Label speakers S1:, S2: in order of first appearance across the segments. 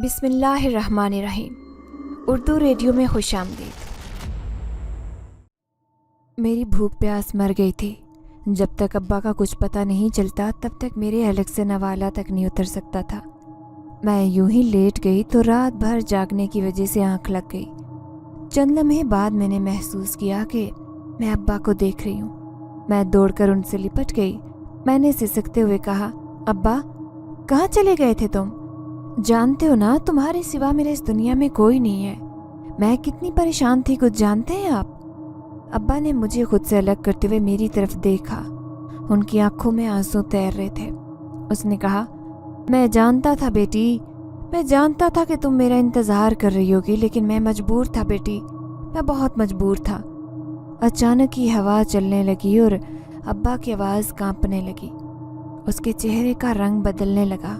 S1: بسم اللہ الرحمن الرحیم۔ اردو ریڈیو میں خوش آمدید۔ میری بھوک پیاس مر گئی تھی۔ جب تک ابا کا کچھ پتہ نہیں چلتا تب تک میرے حلق سے نوالا تک نہیں اتر سکتا تھا۔ میں یوں ہی لیٹ گئی تو رات بھر جاگنے کی وجہ سے آنکھ لگ گئی۔ چند لمحے بعد میں نے محسوس کیا کہ میں ابا کو دیکھ رہی ہوں۔ میں دوڑ کر ان سے لپٹ گئی۔ میں نے سسکتے ہوئے کہا، ابا کہاں چلے گئے تھے تم؟ جانتے ہو نا تمہارے سوا میرے اس دنیا میں کوئی نہیں ہے۔ میں کتنی پریشان تھی کچھ جانتے ہیں آپ؟ ابا نے مجھے خود سے الگ کرتے ہوئے میری طرف دیکھا۔ ان کی آنکھوں میں آنسو تیر رہے تھے۔ اس نے کہا، میں جانتا تھا بیٹی، میں جانتا تھا کہ تم میرا انتظار کر رہی ہوگی، لیکن میں مجبور تھا بیٹی، میں بہت مجبور تھا۔ اچانک ہی ہوا چلنے لگی اور ابا کی آواز کانپنے لگی۔ اس کے چہرے کا رنگ بدلنے لگا۔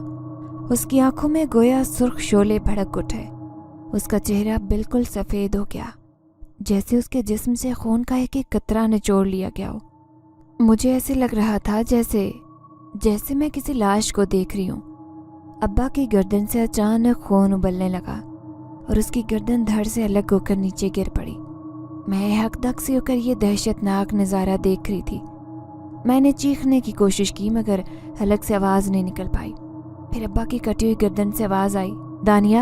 S1: اس کی آنکھوں میں گویا سرخ شعلے بھڑک اٹھے۔ اس کا چہرہ بالکل سفید ہو گیا، جیسے اس کے جسم سے خون کا ایک ایک قطرہ نچوڑ لیا گیا ہو۔ مجھے ایسے لگ رہا تھا جیسے میں کسی لاش کو دیکھ رہی ہوں۔ ابا کی گردن سے اچانک خون ابلنے لگا اور اس کی گردن دھڑ سے الگ ہو کر نیچے گر پڑی۔ میں حق دک سی ہو کر یہ دہشت ناک نظارہ دیکھ رہی تھی۔ میں نے چیخنے کی کوشش کی مگر حلق سے آواز نہیں نکل پائی۔ پھر ابا کی کٹی ہوئی گردن سے آواز آئی، دانیہ،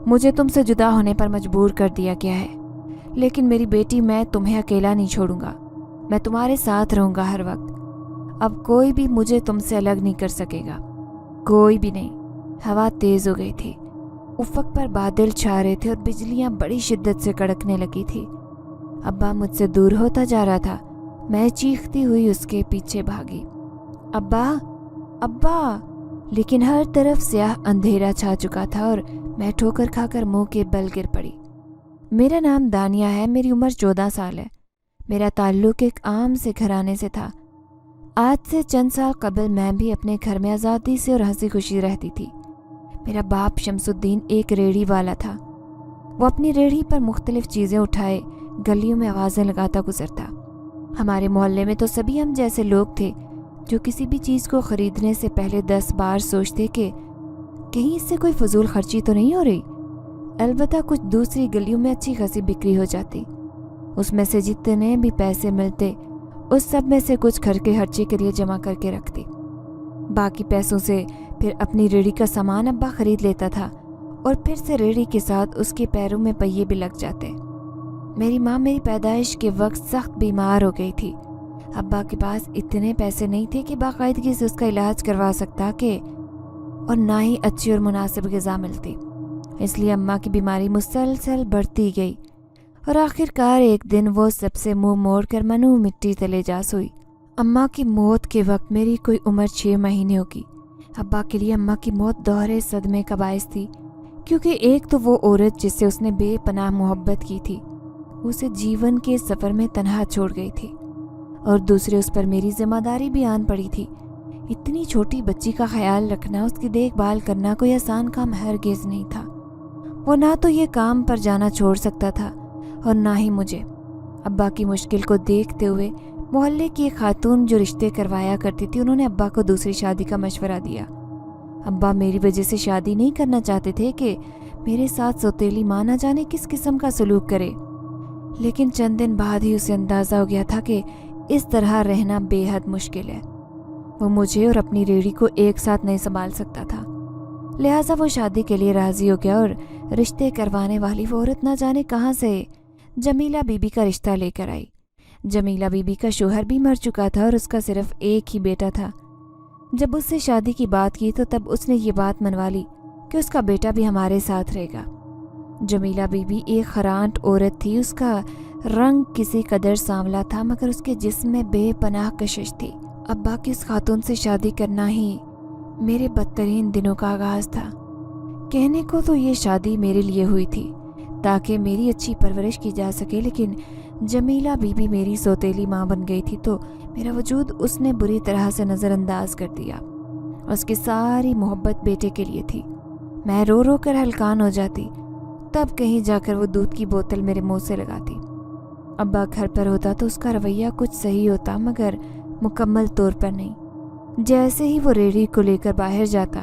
S1: مجھے تم سے جدا ہونے پر مجبور کر دیا گیا ہے، لیکن میری بیٹی میں تمہیں اکیلا نہیں چھوڑوں گا۔ میں تمہارے ساتھ رہوں گا ہر وقت۔ اب کوئی بھی مجھے تم سے الگ نہیں کر سکے گا، کوئی بھی نہیں۔ ہوا تیز ہو گئی تھی، افق پر بادل چھا رہے تھے اور بجلیاں بڑی شدت سے کڑکنے لگی تھی۔ ابا مجھ سے دور ہوتا جا رہا تھا۔ میں چیختی ہوئی اس کے پیچھے بھاگی، ابا ابا! لیکن ہر طرف سیاہ اندھیرا چھا چکا تھا اور میں ٹھوکر کھا کر منہ کے بل گر پڑی۔ میرا نام دانیہ ہے، میری عمر 14 سال ہے۔ میرا تعلق ایک عام سے گھرانے سے تھا۔ آج سے چند سال قبل میں بھی اپنے گھر میں آزادی سے اور ہنسی خوشی رہتی تھی۔ میرا باپ شمس الدین ایک ریڑھی والا تھا۔ وہ اپنی ریڑھی پر مختلف چیزیں اٹھائے گلیوں میں آوازیں لگاتا گزرتا۔ ہمارے محلے میں تو سبھی ہم جیسے لوگ تھے جو کسی بھی چیز کو خریدنے سے پہلے 10 بار سوچتے کہ کہیں اس سے کوئی فضول خرچی تو نہیں ہو رہی۔ البتہ کچھ دوسری گلیوں میں اچھی خاصی بکری ہو جاتی۔ اس میں سے جتنے بھی پیسے ملتے اس سب میں سے کچھ گھر کے خرچے کے لیے جمع کر کے رکھتی۔ باقی پیسوں سے پھر اپنی ریڑھی کا سامان ابا خرید لیتا تھا اور پھر سے ریڑھی کے ساتھ اس کے پیروں میں پہیے بھی لگ جاتے۔ میری ماں میری پیدائش کے وقت سخت بیمار ہو گئی تھی۔ ابا کے پاس اتنے پیسے نہیں تھے کہ باقاعدگی سے اس کا علاج کروا سکتا اور نہ ہی اچھی اور مناسب غذا ملتی۔ اس لیے اماں کی بیماری مسلسل بڑھتی گئی اور آخر کار ایک دن وہ سب سے منہ موڑ کر منو مٹی تلے جا سوئی۔ اماں کی موت کے وقت میری کوئی عمر 6 مہینے ہوگی۔ ابا کے لیے اماں کی موت دوہرے صدمے کا باعث تھی، کیونکہ ایک تو وہ عورت جس سے اس نے بے پناہ محبت کی تھی اسے جیون کے سفر میں تنہا چھوڑ گئی تھی، اور دوسرے اس پر میری ذمہ داری بھی آن پڑی تھی۔ اتنی چھوٹی بچی کا خیال رکھنا، اس کی دیکھ بھال کرنا کوئی آسان کام ہرگز نہیں تھا۔ وہ نہ تو یہ کام پر جانا چھوڑ سکتا تھا اور نہ ہی مجھے۔ ابا کی مشکل کو دیکھتے ہوئے محلے کی ایک خاتون جو رشتے کروایا کرتی تھی، انہوں نے ابا کو دوسری شادی کا مشورہ دیا۔ ابا میری وجہ سے شادی نہیں کرنا چاہتے تھے کہ میرے ساتھ سوتیلی ماں نہ جانے کس قسم کا سلوک کرے، لیکن چند دن بعد ہی اسے اندازہ ہو گیا تھا کہ اس طرح رہنا بے حد مشکل ہے۔ وہ مجھے اور اپنی ریڑھی کو ایک ساتھ نہیں سنبھال سکتا تھا، لہٰذا وہ شادی کے لیے راضی ہو گیا اور رشتے کروانے والی وہ عورت نہ جانے کہاں سے جمیلہ بی بی کا رشتہ لے کر آئی۔ جمیلہ بی بی کا شوہر بھی مر چکا تھا اور اس کا صرف ایک ہی بیٹا تھا۔ جب اس سے شادی کی بات کی تو تب اس نے یہ بات منوا لی کہ اس کا بیٹا بھی ہمارے ساتھ رہے گا۔ جمیلہ بی بی ایک خرانٹ عورت تھی، اس کا رنگ کسی قدر سانولا تھا مگر اس کے جسم میں بے پناہ کشش تھی۔ ابا کی اس خاتون سے شادی کرنا ہی میرے بدترین دنوں کا آغاز تھا۔ کہنے کو تو یہ شادی میرے لیے ہوئی تھی تاکہ میری اچھی پرورش کی جا سکے، لیکن جمیلہ بی بی میری سوتیلی ماں بن گئی تھی تو میرا وجود اس نے بری طرح سے نظر انداز کر دیا۔ اس کی ساری محبت بیٹے کے لیے تھی۔ میں رو رو کر ہلکان ہو جاتی، تب کہیں جا کر وہ دودھ کی بوتل میرے منہ سے لگاتی۔ ابا گھر پر ہوتا تو اس کا رویہ کچھ صحیح ہوتا مگر مکمل طور پر نہیں۔ جیسے ہی وہ ریڑھی کو لے کر باہر جاتا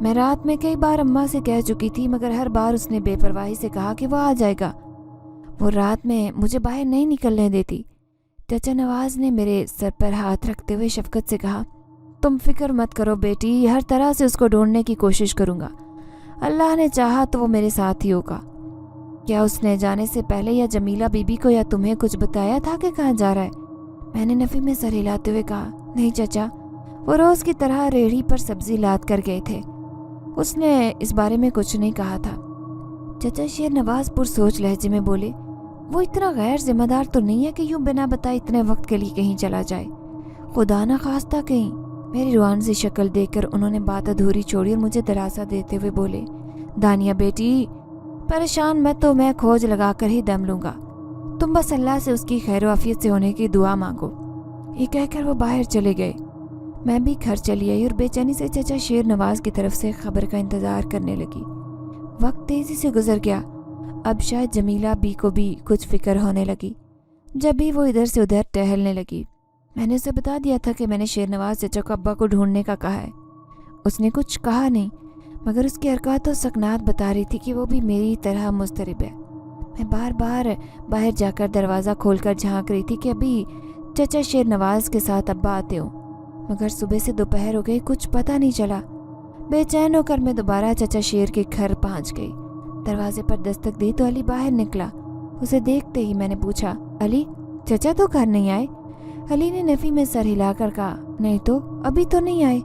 S1: میں رات میں کئی بار اماں سے کہہ چکی تھی مگر ہر بار اس نے بے پرواہی سے کہا کہ وہ آ جائے گا، وہ رات میں مجھے باہر نہیں نکلنے دیتی۔ چچا نواز نے میرے سر پر ہاتھ رکھتے ہوئے شفقت سے کہا، تم فکر مت کرو بیٹی، ہر طرح سے اس کو ڈھونڈنے کی کوشش کروں گا، اللہ نے چاہا تو وہ میرے ساتھ ہی ہوگا۔ کیا اس نے جانے سے پہلے یا جمیلہ بی بی کو یا تمہیں کچھ بتایا تھا کہ کہاں جا رہا ہے؟ میں نے نفی میں سر ہلاتے ہوئے کہا، نہیں چچا، وہ روز کی طرح ریڑھی پر سبزی لاد کر گئے تھے، اس نے اس بارے میں کچھ نہیں کہا تھا۔ چچا شیر نواز پرسوچ لہجے میں بولے، وہ اتنا غیر ذمہ دار تو نہیں ہے کہ یوں بنا بتائے اتنے وقت کے لیے کہیں چلا جائے، خدا نہ خواستہ کہیں۔ میری روحان سی شکل دیکھ کر انہوں نے بات ادھوری چھوڑی اور مجھے دلاسا دیتے ہوئے بولے، دانیہ بیٹی پریشان مت تو میں کھوج لگا کر ہی دم لوں گا، تم بس اللہ سے اس کی خیر و عافیت سے ہونے کی دعا مانگو۔ یہ کہہ کر وہ باہر چلے گئے۔ میں بھی گھر چلی آئی اور بے چینی سے چچا شیر نواز کی طرف سے خبر کا انتظار کرنے لگی۔ وقت تیزی سے گزر گیا، اب شاید جمیلہ بی کو بھی کچھ فکر ہونے لگی، جب بھی وہ ادھر سے ادھر ٹہلنے لگی۔ میں نے اسے بتا دیا تھا کہ میں نے شیر نواز چچا کو ابا کو ڈھونڈنے کا کہا ہے۔ اس نے کچھ کہا نہیں، مگر اس کے حرکات و سکنات بتا رہی تھی کہ وہ بھی میری طرح مضطرب ہے۔ میں بار بار باہر جا کر دروازہ کھول کر جھانک رہی تھی کہ ابھی چچا شیر نواز کے ساتھ ابا آتے ہوں، مگر صبح سے دوپہر ہو گئی، کچھ پتہ نہیں چلا۔ بے چین ہو کر میں دوبارہ چچا شیر کے گھر پہنچ گئی۔ دروازے پر دستک دی تو علی باہر نکلا۔ اسے دیکھتے ہی میں نے پوچھا، علی چچا تو گھر نہیں آئے؟ علی نے نفی میں سر ہلا کر کہا، نہیں تو ابھی تو نہیں آئے۔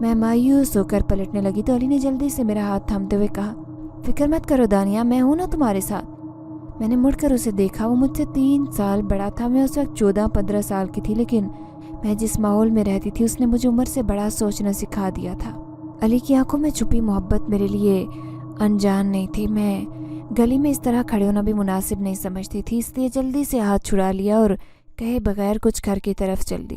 S1: میں مایوس ہو کر پلٹنے لگی تو علی نے جلدی سے میرا ہاتھ تھامتے ہوئے کہا، فکر مت کرو دانیہ، میں ہوں نا تمہارے ساتھ۔ میں نے مڑ کر اسے دیکھا، وہ مجھ سے 3 سال بڑا تھا، میں اس وقت 14-15 سال کی تھی، لیکن میں جس ماحول میں رہتی تھی اس نے مجھے عمر سے بڑا سوچنا سکھا دیا تھا۔ علی کی آنکھوں میں چھپی محبت میرے لیے انجان نہیں تھی۔ میں گلی میں اس طرح کھڑے ہونا بھی مناسب نہیں سمجھتی تھی، اس لیے جلدی سے ہاتھ چھڑا لیا اور کہے بغیر کچھ گھر کی طرف چل دی۔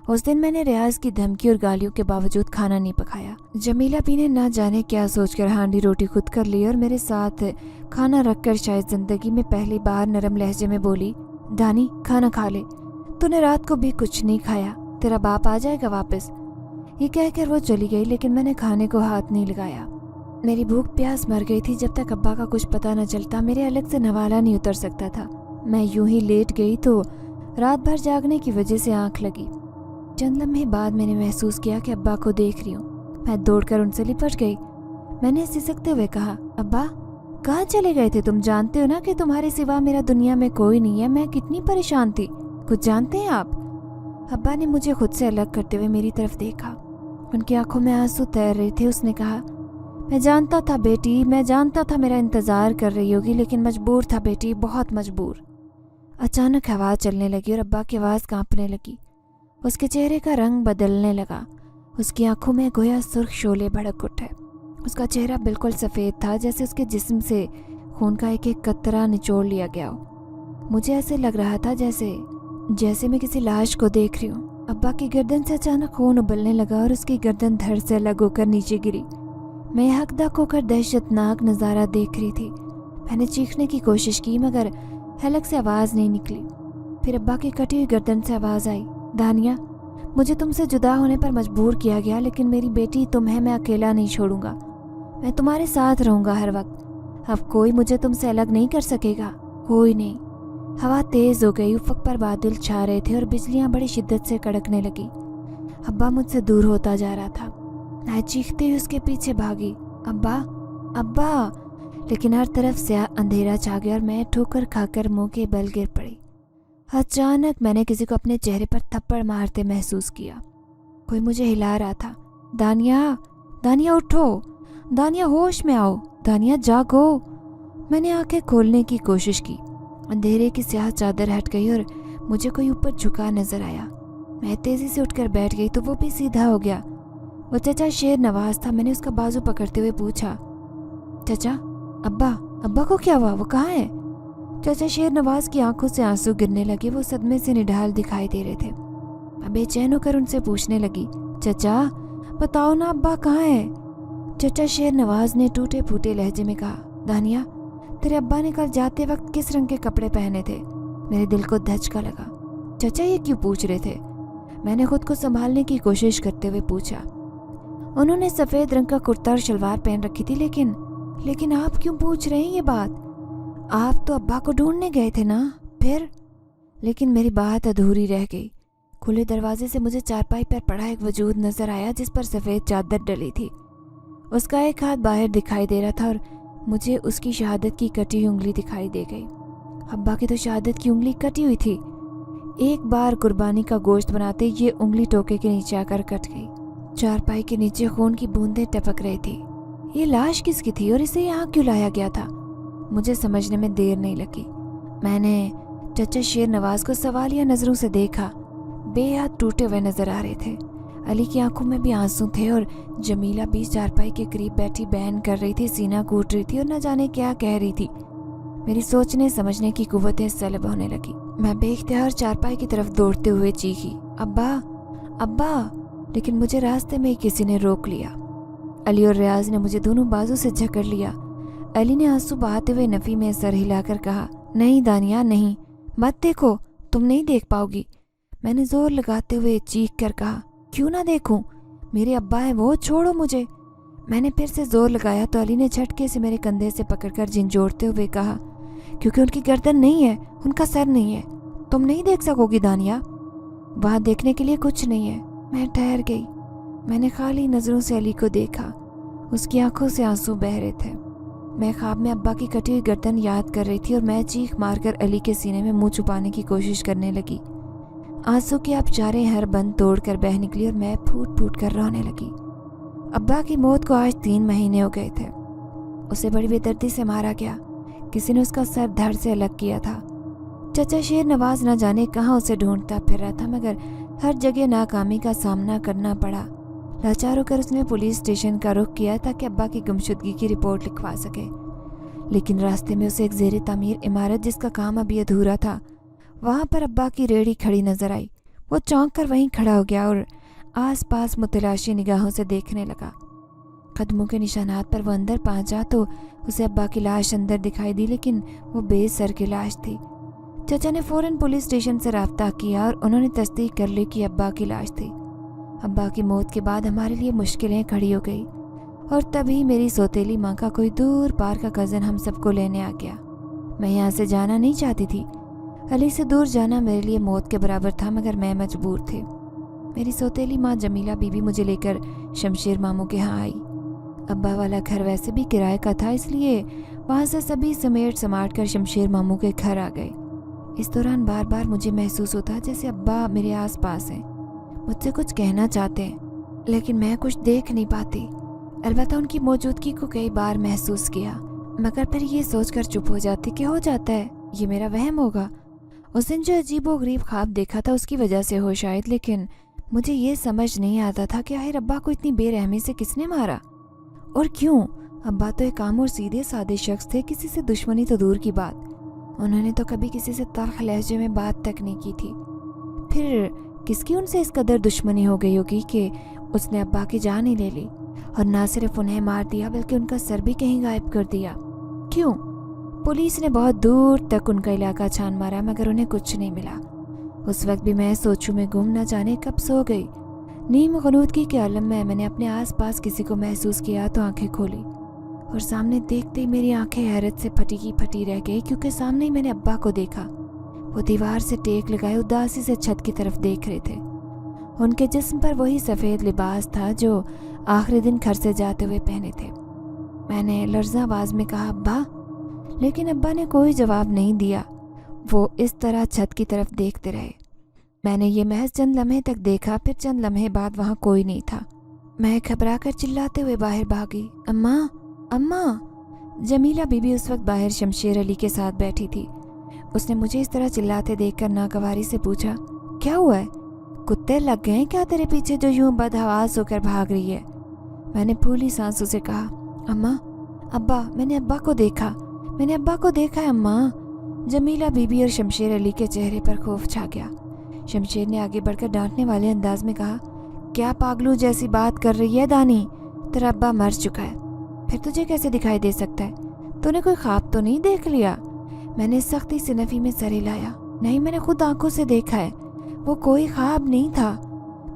S1: اس دن میں نے ریاض کی دھمکی اور گالیوں کے باوجود کھانا نہیں پکایا۔ جمیلہ بھی نے نہ جانے کیا سوچ کر ہانڈی روٹی خود کر لی اور میرے ساتھ کھانا رکھ کر شاید زندگی میں پہلی بار نرم لہجے میں بولی، دانی کھانا کھا لے، تو نے رات کو بھی کچھ نہیں کھایا، تیرا باپ آ جائے گا واپس۔ یہ کہہ کر وہ چلی گئی، لیکن میں نے کھانے کو ہاتھ نہیں لگایا۔ میری بھوک پیاس مر گئی تھی۔ جب تک ابا کا کچھ پتہ نہ چلتا میرے الگ سے نوالا نہیں اتر سکتا تھا۔ میں یوں ہی لیٹ گئی تو رات بھر جاگنے کی وجہ سے آنکھ لگی۔ چند لمحے بعد میں نے محسوس کیا کہ ابا کو دیکھ رہی ہوں۔ میں دوڑ کر ان سے لپٹ گئی۔ میں نے سسکتے ہوئے کہا، ابا کہاں چلے گئے تھے؟ تم جانتے ہو نا کہ تمہارے سوا میرا دنیا میں کوئی نہیں ہے، میں کتنی پریشان تھی، کچھ جانتے ہیں آپ؟ ابا نے مجھے خود سے الگ کرتے ہوئے میری طرف دیکھا، ان کی آنکھوں میں آنسو تیر رہے تھے۔ اس نے کہا، میں جانتا تھا بیٹی، میں جانتا تھا میرا انتظار کر رہی ہوگی، لیکن مجبور تھا بیٹی، بہت مجبور۔ اچانک ہوا چلنے لگی اور ابا کی آواز کانپنے لگی۔ اس کے چہرے کا رنگ بدلنے لگا، اس کی آنکھوں میں گویا سرخ شعلے بھڑک اٹھے۔ اس کا چہرہ بالکل سفید تھا، جیسے اس کے جسم سے خون کا ایک ایک قطرہ نچوڑ لیا گیا ہو۔ مجھے ایسے لگ رہا تھا جیسے میں کسی لاش کو دیکھ رہی ہوں۔ ابا کی گردن سے اچانک خون ابلنے لگا اور اس کی گردن دھڑ سے الگ ہو کر نیچے گری۔ میں حق دک ہو کر دہشت ناک نظارہ دیکھ رہی تھی۔ میں نے چیخنے کی کوشش کی مگر حلق سے آواز نہیں نکلی۔ پھر ابا کی کٹی ہوئی گردن سے آواز آئی، دانیہ مجھے تم سے جدا ہونے پر مجبور کیا گیا، لیکن میری بیٹی تمہیں میں اکیلا نہیں چھوڑوں گا، میں تمہارے ساتھ رہوں گا ہر وقت۔ اب کوئی مجھے تم سے الگ نہیں کر سکے گا، کوئی نہیں۔ ہوا تیز ہو گئی، افق پر بادل چھا رہے تھے اور بجلیاں بڑی شدت سے کڑکنے لگی۔ ابا مجھ سے دور ہوتا جا رہا تھا۔ میں چیختے ہوئے اس کے پیچھے بھاگی، ابا ابا، لیکن ہر طرف سے اندھیرا چھا گیا اور میں ٹھوکر کھا کر منہ کے بل گر پڑی۔ اچانک میں نے کسی کو اپنے چہرے پر تھپڑ مارتے محسوس کیا۔ کوئی مجھے ہلا رہا تھا، دانیہ دانیہ اٹھو، دانیہ ہوش میں آؤ، دانیہ جاگو۔ میں نے آنکھیں کھولنے کی کوشش کی، اندھیرے کی سیاہ چادر ہٹ گئی اور مجھے کوئی اوپر جھکا نظر آیا۔ میں تیزی سے اٹھ کر بیٹھ گئی تو وہ بھی سیدھا ہو گیا۔ وہ چچا شیر نواز تھا۔ میں نے اس کا بازو پکڑتے ہوئے پوچھا، چچا ابا کو کیا ہوا، وہ کہاں ہے؟ چچا شیر نواز کی آنکھوں سے آنسو گرنے لگے، وہ صدمے سے نڈھال دکھائی دے رہے تھے۔ میں بے چین ہو کر ان سے پوچھنے لگی، چچا بتاؤ نا ابا کہاں ہے؟ چچا شیر نواز نے ٹوٹے پھوٹے لہجے میں کہا، دانیہ تیرے ابا نے کل جاتے وقت کس رنگ کے کپڑے پہنے تھے؟ میرے دل کو دھچکا لگا۔ چچا یہ کیوں پوچھ رہے تھے؟ میں نے خود کو سنبھالنے کی کوشش کرتے ہوئے پوچھا۔ انہوں نے سفید رنگ کا کرتا اور شلوار پہن رکھی تھی، لیکن آپ کیوں پوچھ رہے ہیں یہ بات؟ آپ تو ابا کو ڈھونڈنے گئے تھے نا؟ پھر؟ لیکن میری بات ادھوری رہ گئی۔ کھلے دروازے سے مجھے چارپائی پر پڑا ایک وجود نظر آیا جس پر سفید چادر ڈلی تھی۔ اس کا ایک ہاتھ باہر دکھائی دے رہا تھا اور مجھے اس کی شہادت کی کٹی ہوئی انگلی دکھائی دے گئی۔ ابا کی تو شہادت کی انگلی کٹی ہوئی تھی، ایک بار قربانی کا گوشت بناتے یہ انگلی ٹوکے کے نیچے آ کر کٹ گئی۔ چارپائی کے نیچے خون کی بوندیں ٹپک رہی تھی۔ یہ لاش کس کی تھی اور اسے یہاں کیوں لایا گیا تھا؟ مجھے سمجھنے میں دیر نہیں لگی۔ میں نے چچا شیر نواز کو سوالیہ نظروں سے دیکھا۔ بے حد ٹوٹے ہوئے نظر آ رہے تھے۔ علی کی آنکھوں میں بھی آنسو تھے اور جمیلہ بھی چارپائی کے قریب بیٹھی بہن کر رہی تھی، سینہ کوٹ رہی تھی اور نہ جانے کیا کہہ رہی تھی۔ میری سوچنے سمجھنے کی قوتیں سلب ہونے لگی۔ میں بے اختیار چارپائی کی طرف دوڑتے ہوئے چیخی، ابا ابا! لیکن مجھے راستے میں کسی نے روک لیا۔ علی اور ریاض نے مجھے دونوں بازو سے جکڑ لیا۔ علی نے آنسو بہاتے ہوئے نفی میں سر ہلا کر کہا، نہیں دانیہ نہیں، مت دیکھو، تم نہیں دیکھ پاؤ گی۔ میں نے زور لگاتے ہوئے چیخ کر کہا، کیوں نہ دیکھوں؟ میرے ابا ہیں وہ، چھوڑو مجھے۔ میں نے پھر سے زور لگایا تو علی نے جھٹکے سے میرے کندھے سے پکڑ کر جھنجھوڑتے ہوئے کہا، کیونکہ ان کی گردن نہیں ہے، ان کا سر نہیں ہے، تم نہیں دیکھ سکو گی دانیہ، وہاں دیکھنے کے لیے کچھ نہیں ہے۔ میں ٹھہر گئی۔ میں نے خالی نظروں سے علی کو دیکھا، اس کی آنکھوں سے آنسو بہہ رہے تھے۔ میں خواب میں ابا کی کٹی ہوئی گردن یاد کر رہی تھی اور میں چیخ مار کر علی کے سینے میں منہ چھپانے کی کوشش کرنے لگی۔ آنسو کی آبشاریں ہر بند توڑ کر بہہ نکلی اور میں پھوٹ پھوٹ کر رونے لگی۔ ابا کی موت کو آج 3 مہینے ہو گئے تھے۔ اسے بڑی بے دردی سے مارا گیا، کسی نے اس کا سر دھڑ سے الگ کیا تھا۔ چچا شیر نواز نہ جانے کہاں اسے ڈھونڈتا پھر رہا تھا، مگر ہر جگہ ناکامی کا سامنا کرنا پڑا۔ لاچار ہو کر اس نے پولیس اسٹیشن کا رخ کیا تاکہ ابا کی گمشدگی کی رپورٹ لکھوا سکے، لیکن راستے میں اسے ایک زیر تعمیر عمارت جس کا کام ابھی ادھورا تھا، وہاں پر ابا کی ریڑھی کھڑی نظر آئی۔ وہ چونک کر وہیں کھڑا ہو گیا اور آس پاس متلاشی نگاہوں سے دیکھنے لگا۔ قدموں کے نشانات پر وہ اندر پہنچا تو اسے ابا کی لاش اندر دکھائی دی، لیکن وہ بے سر کی لاش تھی۔ چچا نے فوراً پولیس اسٹیشن سے رابطہ کیا اور انہوں نے تصدیق کر لی کہ ابا کی لاش تھی۔ ابا کی موت کے بعد ہمارے لیے مشکلیں کھڑی ہو گئی اور تبھی میری سوتیلی ماں کا کوئی دور پار کا کزن ہم سب کو لینے آ گیا۔ میں یہاں سے جانا نہیں چاہتی تھی، علی سے دور جانا میرے لیے موت کے برابر تھا، مگر میں مجبور تھی۔ میری سوتیلی ماں جمیلہ بی بی مجھے لے کر شمشیر ماموں کے ہاں آئی۔ ابا والا گھر ویسے بھی کرائے کا تھا، اس لیے وہاں سے سبھی سمیٹ سماٹ کر شمشیر ماموں کے گھر آ گئے۔ اس دوران بار بار مجھے محسوس ہوتا جیسے ابا میرے آس پاس ہیں، مجھ سے کچھ کہنا چاہتے ہیں، لیکن میں کچھ دیکھ نہیں پاتی۔ البتہ ان کی موجودگی کو کئی بار محسوس کیا، مگر پھر یہ سوچ کر چپ ہو جاتی کہ ہو جاتا ہے، یہ میرا وہم ہوگا۔ اس دن جو عجیب و غریب خواب دیکھا تھا اس کی وجہ سے ہو شاید، لیکن مجھے یہ سمجھ نہیں آتا تھا کہ آخر ابا کو اتنی بے رحمی سے کس نے مارا اور کیوں؟ ابا تو ایک عام اور سیدھے سادے شخص تھے، کسی سے دشمنی تو دور کی بات، انہوں نے تو کبھی کسی سے تلخ لہجے میں بات تک نہیں کی تھی۔ پھر کس کی ان سے اس قدر دشمنی ہو گئی ہوگی کہ اس نے ابا کی جان ہی لے لی، اور نہ صرف انہیں مار دیا بلکہ ان کا سر بھی کہیں غائب کر دیا؟ کیوں؟ پولیس نے بہت دور تک ان کا علاقہ چھان مارا مگر انہیں کچھ نہیں ملا۔ اس وقت بھی میں سوچوں میں گم، نہ جانے کب سو گئی۔ نیم غنودگی کے عالم میں نے اپنے آس پاس کسی کو محسوس کیا تو آنکھیں کھولی، اور سامنے دیکھتے ہی میری آنکھیں حیرت سے پھٹی کی پھٹی رہ گئی، کیونکہ سامنے ہی میں نے ابا کو دیکھا۔ وہ دیوار سے ٹیک لگائے اداسی سے چھت کی طرف دیکھ رہے تھے۔ ان کے جسم پر وہی سفید لباس تھا جو آخری دن گھر سے جاتے ہوئے پہنے تھے۔ میں نے لرزاں آواز میں کہا، ابا؟ لیکن ابا نے کوئی جواب نہیں دیا، وہ اس طرح چھت کی طرف دیکھتے رہے۔ میں نے یہ محض چند لمحے تک دیکھا، پھر چند لمحے بعد وہاں کوئی نہیں تھا۔ میں گھبرا کر چلاتے ہوئے باہر بھاگی، اماں اماں! جمیلہ بی بی اس وقت باہر شمشیر علی کے ساتھ بیٹھی تھی۔ اس نے مجھے اس طرح چلاتے دیکھ کر ناگواری سے پوچھا، کیا ہوا ہے؟ کتے لگ گئے ہیں کیا تیرے پیچھے جو یوں بدحواس ہو کر بھاگ رہی ہے؟ میں نے پھولی سانسوں سے کہا، اماں، ابا، میں نے ابا کو دیکھا ہے اماں۔ جمیلہ بی بی اور شمشیر علی کے چہرے پر خوف چھا گیا۔ شمشیر نے آگے بڑھ کر ڈانٹنے والے انداز میں کہا، کیا پاگلو جیسی بات کر رہی ہے دانی؟ تیرا ابا مر چکا ہے، پھر تجھے کیسے دکھائی دے سکتا ہے؟ تو نے کوئی خواب تو نہیں دیکھ لیا؟ میں نے سختی سے نفی میں سر ہلایا، نہیں، میں نے خود آنکھوں سے دیکھا ہے، وہ کوئی خواب نہیں تھا۔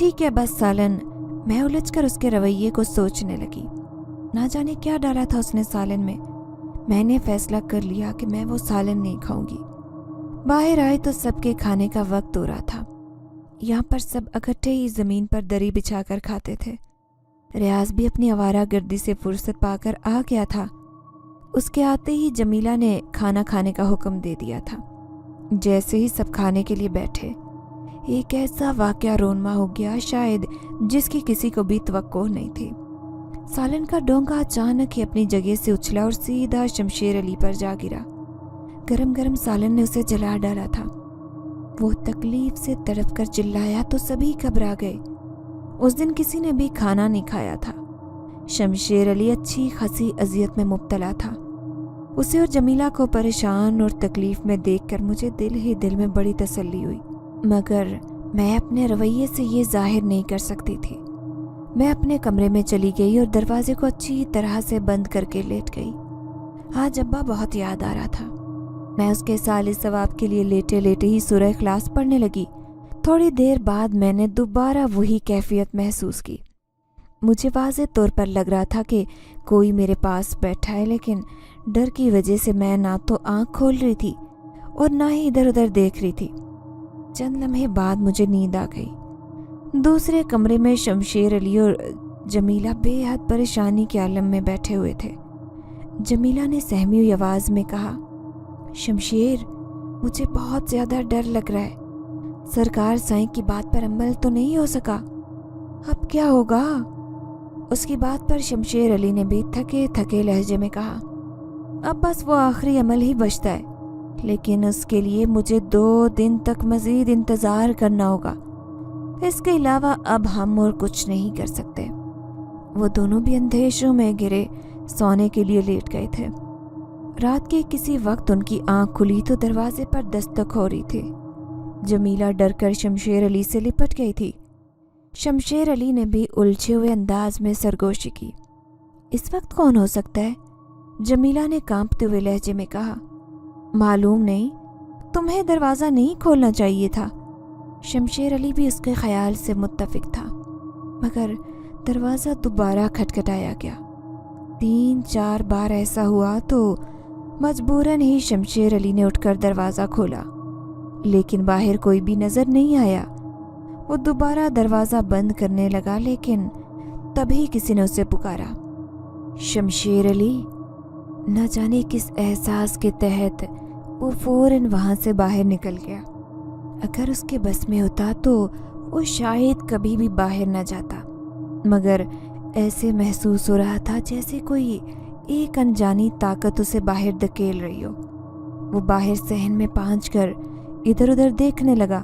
S1: ٹھیک ہے بس سالن، میں الجھ کر اس کے رویے کو سوچنے لگی۔ نہ جانے کیا ڈالا تھا اس نے سالن میں نے فیصلہ کر لیا کہ میں وہ سالن نہیں کھاؤں گی۔ باہر آئے تو سب کے کھانے کا وقت ہو رہا تھا۔ یہاں پر سب اکٹھے ہی زمین پر دری بچھا کر کھاتے تھے۔ ریاض بھی اپنی آوارہ گردی سے فرصت پا کر آ گیا تھا۔ اس کے آتے ہی جمیلہ نے کھانا کھانے کا حکم دے دیا تھا۔ جیسے ہی سب کھانے کے لیے بیٹھے، ایک ایسا واقعہ رونما ہو گیا شاید جس کی کسی کو بھی توقع نہیں تھی۔ سالن کا ڈونگا اچانک ہی اپنی جگہ سے اچھلا اور سیدھا شمشیر علی پر جا گرا۔ گرم گرم سالن نے اسے جلا ڈالا تھا۔ وہ تکلیف سے تڑپ کر چلایا تو سبھی گھبرا گئے۔ اس دن کسی نے بھی کھانا نہیں کھایا تھا۔ شمشیر علی اچھی خاصی اذیت میں مبتلا تھا۔ اسے اور جمیلہ کو پریشان اور تکلیف میں دیکھ کر مجھے دل ہی دل میں بڑی تسلی ہوئی، مگر میں اپنے رویے سے یہ ظاہر نہیں کر سکتی تھی۔ میں اپنے کمرے میں چلی گئی اور دروازے کو اچھی طرح سے بند کر کے لیٹ گئی۔ آج ابا بہت یاد آ رہا تھا۔ میں اس کے سال ثواب کے لیے لیٹے لیٹے ہی سورہ اخلاص پڑھنے لگی۔ تھوڑی دیر بعد میں نے دوبارہ وہی کیفیت محسوس کی۔ مجھے واضح طور پر لگ رہا تھا کہ کوئی میرے پاس بیٹھا ہے، لیکن ڈر کی وجہ سے میں نہ تو آنکھ کھول رہی تھی اور نہ ہی ادھر ادھر دیکھ رہی تھی۔ چند لمحے بعد مجھے نیند آ گئی۔ دوسرے کمرے میں شمشیر علی اور جمیلہ بے حد پریشانی کے عالم میں بیٹھے ہوئے تھے۔ جمیلہ نے سہمی ہوئی آواز میں کہا، شمشیر، مجھے بہت زیادہ ڈر لگ رہا ہے۔ سرکار سائیں کی بات پر عمل تو نہیں ہو سکا، اب کیا ہوگا؟ اس کی بات پر شمشیر علی نے بھی تھکے تھکے لہجے میں کہا، اب بس وہ آخری عمل ہی بچتا ہے، لیکن اس کے لیے مجھے 2 دن تک مزید انتظار کرنا ہوگا۔ اس کے علاوہ اب ہم اور کچھ نہیں کر سکتے۔ وہ دونوں بھی اندیشوں میں گرے سونے کے لیے لیٹ گئے تھے۔ رات کے کسی وقت ان کی آنکھ کھلی تو دروازے پر دستک ہو رہی تھی۔ جمیلہ ڈر کر شمشیر علی سے لپٹ گئی تھی۔ شمشیر علی نے بھی الجھے ہوئے انداز میں سرگوشی کی۔ اس وقت کون ہو سکتا ہے؟ جمیلہ نے کانپتے ہوئے لہجے میں کہا، معلوم نہیں، تمہیں دروازہ نہیں کھولنا چاہیے تھا۔ شمشیر علی بھی اس کے خیال سے متفق تھا، مگر دروازہ دوبارہ کھٹکھٹایا گیا۔ 3-4 بار ایسا ہوا تو مجبوراً ہی شمشیر علی نے اٹھ کر دروازہ کھولا، لیکن باہر کوئی بھی نظر نہیں آیا۔ وہ دوبارہ دروازہ بند کرنے لگا، لیکن تبھی کسی نے اسے پکارا، شمشیر علی۔ نہ جانے کس احساس کے تحت وہ فوراً وہاں سے باہر نکل گیا۔ اگر اس کے بس میں ہوتا تو وہ شاید کبھی بھی باہر نہ جاتا، مگر ایسے محسوس ہو رہا تھا جیسے کوئی ایک انجانی طاقت اسے باہر دھکیل رہی ہو۔ وہ باہر صحن میں پہنچ کر ادھر ادھر دیکھنے لگا۔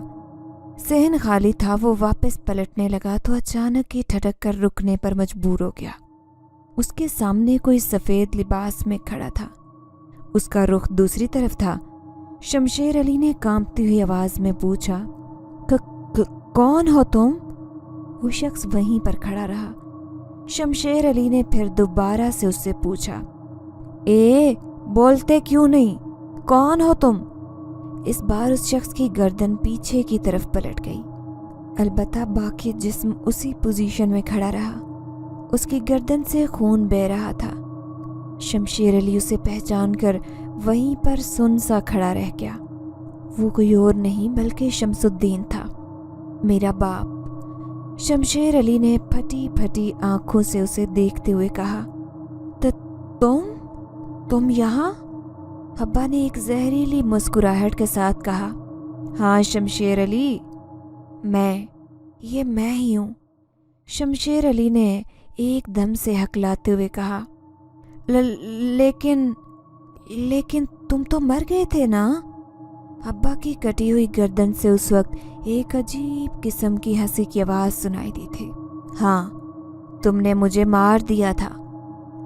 S1: صحن خالی تھا۔ وہ واپس پلٹنے لگا تو اچانک ہی ٹھٹک کر رکنے پر مجبور ہو گیا۔ اس کے سامنے کوئی سفید لباس میں کھڑا تھا۔ اس کا رخ دوسری طرف تھا۔ شمشیر علی نے کانپتی ہوئی آواز میں پوچھا، کون ہو تم؟ وہ شخص وہیں پر کھڑا رہا۔ شمشیر علی نے پھر دوبارہ سے اس سے پوچھا، بولتے کیوں نہیں؟ کون ہو تم؟ اس بار اس شخص کی گردن پیچھے کی طرف پلٹ گئی، البتہ باقی جسم اسی پوزیشن میں کھڑا رہا۔ اس کی گردن سے خون بہہ رہا تھا۔ شمشیر علی اسے پہچان کر وہیں پر سن سا کھڑا رہ گیا۔ وہ کوئی اور نہیں بلکہ شمس الدین تھا، میرا باپ۔ شمشیر علی نے پھٹی پھٹی آنکھوں سے اسے دیکھتے ہوئے کہا، تم یہاں؟ ابا نے ایک زہریلی مسکراہٹ کے ساتھ کہا، ہاں شمشیر علی، یہ میں ہی ہوں۔ شمشیر علی نے ایک دم سے ہکلاتے ہوئے کہا، لیکن تم تو مر گئے تھے نا؟ ابا کی کٹی ہوئی گردن سے اس وقت ایک عجیب قسم کی ہنسی کی آواز سنائی دی تھی۔ ہاں، تم نے مجھے مار دیا تھا،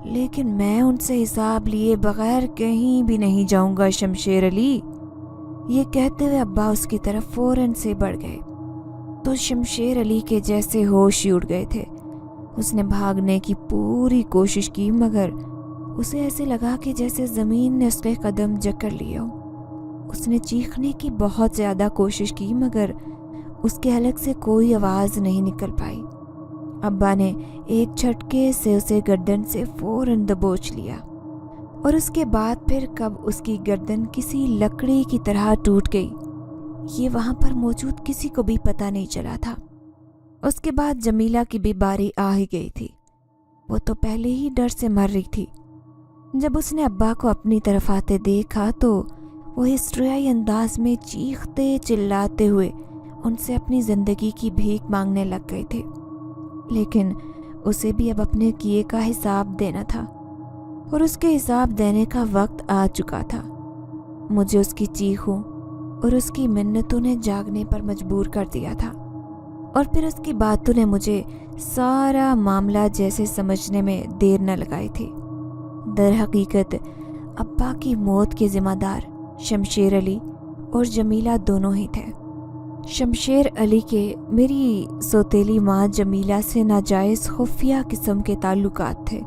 S1: لیکن میں ان سے حساب لیے بغیر کہیں بھی نہیں جاؤں گا شمشیر علی۔ یہ کہتے ہوئے ابا اس کی طرف فوراً سے بڑھ گئے تو شمشیر علی کے جیسے ہوش ہی اڑ گئے تھے۔ اس نے بھاگنے کی پوری کوشش کی، مگر اسے ایسے لگا کہ جیسے زمین نے اس کے قدم جکڑ لیے ہو۔ اس نے چیخنے کی بہت زیادہ کوشش کی، مگر اس کے حلق سے کوئی آواز نہیں نکل پائی۔ ابا نے ایک جھٹکے سے اسے گردن سے فوراً دبوچ لیا، اور اس کے بعد پھر کب اس کی گردن کسی لکڑی کی طرح ٹوٹ گئی یہ وہاں پر موجود کسی کو بھی پتہ نہیں چلا تھا۔ اس کے بعد جمیلہ کی بھی باری آ ہی گئی تھی۔ وہ تو پہلے ہی ڈر سے مر رہی تھی۔ جب اس نے ابا کو اپنی طرف آتے دیکھا تو وہ ہسٹریائی انداز میں چیختے چلاتے ہوئے ان سے اپنی زندگی کی بھیک مانگنے لگ گئے تھے، لیکن اسے بھی اب اپنے کیے کا حساب دینا تھا، اور اس کے حساب دینے کا وقت آ چکا تھا۔ مجھے اس کی چیخوں اور اس کی منتوں نے جاگنے پر مجبور کر دیا تھا، اور پھر اس کی باتوں نے مجھے سارا معاملہ جیسے سمجھنے میں دیر نہ لگائی تھی۔ در حقیقت ابا کی موت کے ذمہ دار شمشیر علی اور جمیلہ دونوں ہی تھے۔ شمشیر علی کے میری سوتیلی ماں جمیلہ سے ناجائز خفیہ قسم کے تعلقات تھے،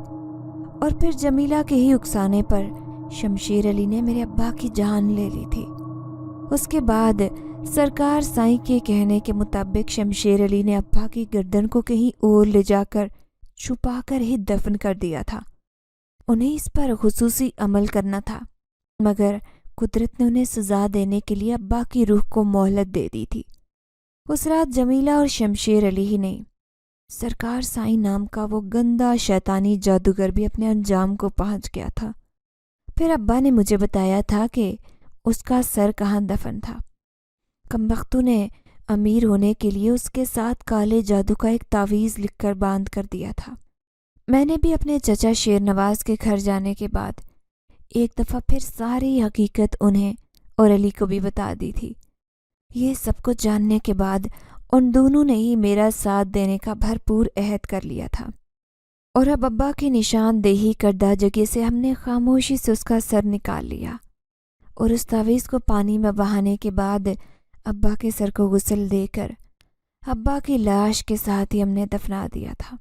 S1: اور پھر جمیلہ کے ہی اکسانے پر شمشیر علی نے میرے ابا کی جان لے لی تھی۔ اس کے بعد سرکار سائیں کے کہنے کے مطابق شمشیر علی نے ابا کی گردن کو کہیں اور لے جا کر چھپا کر ہی دفن کر دیا تھا۔ انہیں اس پر خصوصی عمل کرنا تھا، مگر قدرت نے انہیں سزا دینے کے لیے ابا کی روح کو مہلت دے دی تھی۔ اس رات جمیلہ اور شمشیر علی ہی نہیں، سرکار سائیں نام کا وہ گندا شیطانی جادوگر بھی اپنے انجام کو پہنچ گیا تھا۔ پھر ابا نے مجھے بتایا تھا کہ اس کا سر کہاں دفن تھا۔ کمبختوں نے امیر ہونے کے لیے اس کے ساتھ کالے جادو کا ایک تعویذ لکھ کر باندھ کر دیا تھا۔ میں نے بھی اپنے چچا شیر نواز کے گھر جانے کے بعد ایک دفعہ پھر ساری حقیقت انہیں اور علی کو بھی بتا دی تھی۔ یہ سب کچھ جاننے کے بعد ان دونوں نے ہی میرا ساتھ دینے کا بھرپور عہد کر لیا تھا، اور اب ابا کی نشان دہی کردہ جگہ سے ہم نے خاموشی سے اس کا سر نکال لیا، اور اس تعویذ کو پانی میں بہانے کے بعد ابا کے سر کو غسل دے کر ابا کی لاش کے ساتھ ہی ہم نے دفنا دیا تھا۔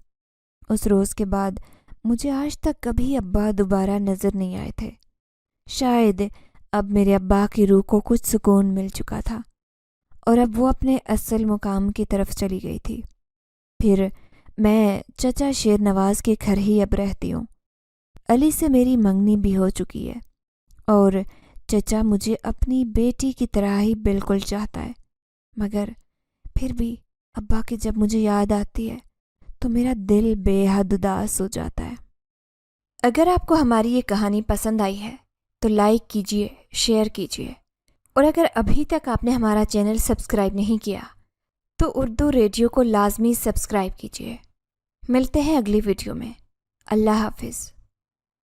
S1: اس روز کے بعد مجھے آج تک کبھی ابا دوبارہ نظر نہیں آئے تھے۔ شاید اب میرے ابا کی روح کو کچھ سکون مل چکا تھا، اور اب وہ اپنے اصل مقام کی طرف چلی گئی تھی۔ پھر میں چچا شیر نواز کے گھر ہی اب رہتی ہوں۔ علی سے میری منگنی بھی ہو چکی ہے، اور چچا مجھے اپنی بیٹی کی طرح ہی بالکل چاہتا ہے، مگر پھر بھی ابا کی جب مجھے یاد آتی ہے تو میرا دل بے حد اداس ہو جاتا ہے۔ اگر آپ کو ہماری یہ کہانی پسند آئی ہے تو لائک کیجیے، شیئر کیجیے، اور اگر ابھی تک آپ نے ہمارا چینل سبسکرائب نہیں کیا تو اردو ریڈیو کو لازمی سبسکرائب کیجیے۔ ملتے ہیں اگلی ویڈیو میں۔ اللہ حافظ۔